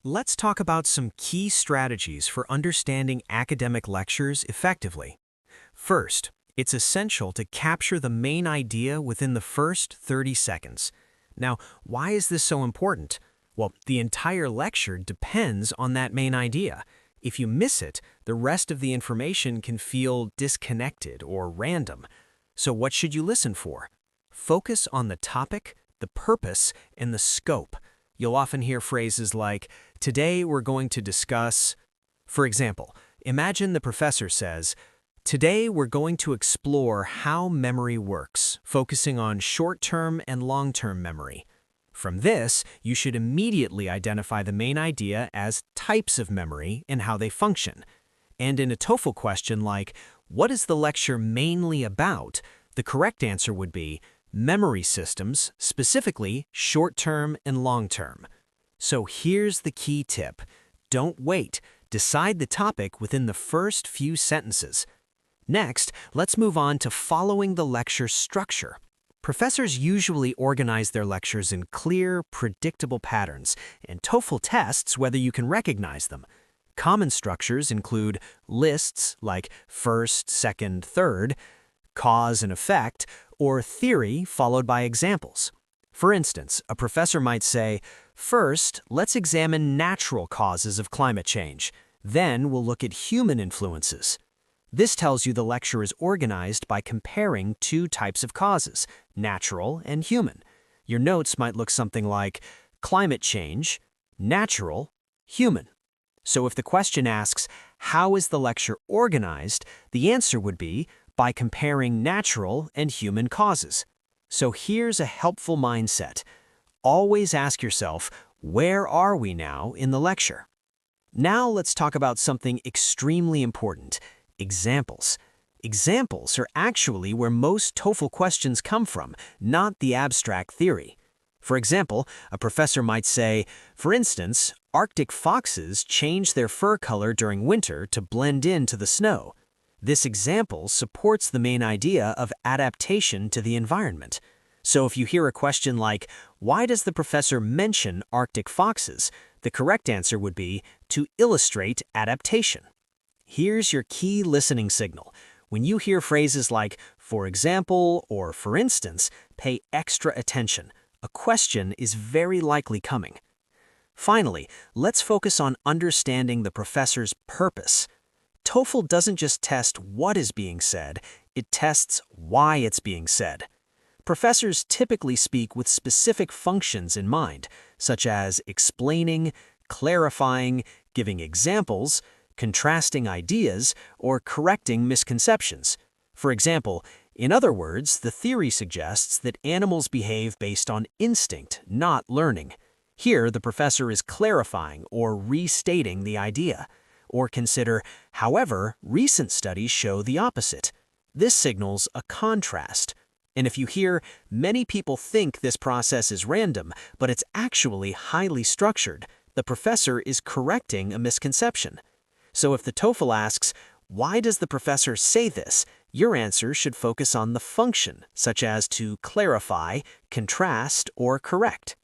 Let's talk about some key strategies for understanding academic lectures effectively. First, it's essential to capture the main idea within the first 30 seconds. Now, why is this so important? Well, the entire lecture depends on that main idea. If you miss it, the rest of the information can feel disconnected or random. So what should you listen for? Focus on the topic, the purpose, and the scope. You'll often hear phrases like, "Today we're going to discuss." For example, imagine the professor says, "Today we're going to explore how memory works, focusing on short-term and long-term memory." From this, you should immediately identify the main idea as types of memory and how they function. And in a TOEFL question like, "What is the lecture mainly about?" the correct answer would be memory systems, specifically short-term and long-term. So here's the key tip. Don't wait. Decide the topic within the first few sentences. Next, let's move on to following the lecture structure. Professors usually organize their lectures in clear, predictable patterns, and TOEFL tests whether you can recognize them. Common structures include lists like first, second, third, cause and effect, or theory followed by examples. For instance, a professor might say, "First, let's examine natural causes of climate change. Then we'll look at human influences." This tells you the lecture is organized by comparing two types of causes, natural and human. Your notes might look something like, climate change, natural, human. So if the question asks, how is the lecture organized, the answer would be by comparing natural and human causes. So here's a helpful mindset. Always ask yourself, where are we now in the lecture? Now let's talk about something extremely important. Examples. Examples are actually where most TOEFL questions come from, not the abstract theory. For example, a professor might say, for instance, Arctic foxes change their fur color during winter to blend into the snow. This example supports the main idea of adaptation to the environment. So if you hear a question like, why does the professor mention Arctic foxes? The correct answer would be to illustrate adaptation. Here's your key listening signal. When you hear phrases like, for example, or for instance, pay extra attention. A question is very likely coming. Finally, let's focus on understanding the professor's purpose. TOEFL doesn't just test what is being said, it tests why it's being said. Professors typically speak with specific functions in mind, such as explaining, clarifying, giving examples, contrasting ideas, or correcting misconceptions. For example, in other words, the theory suggests that animals behave based on instinct, not learning. Here, the professor is clarifying or restating the idea. Or consider, however, recent studies show the opposite. This signals a contrast. And if you hear, many people think this process is random, but it's actually highly structured, the professor is correcting a misconception. So if the TOEFL asks, why does the professor say this? Your answer should focus on the function, such as to clarify, contrast, or correct.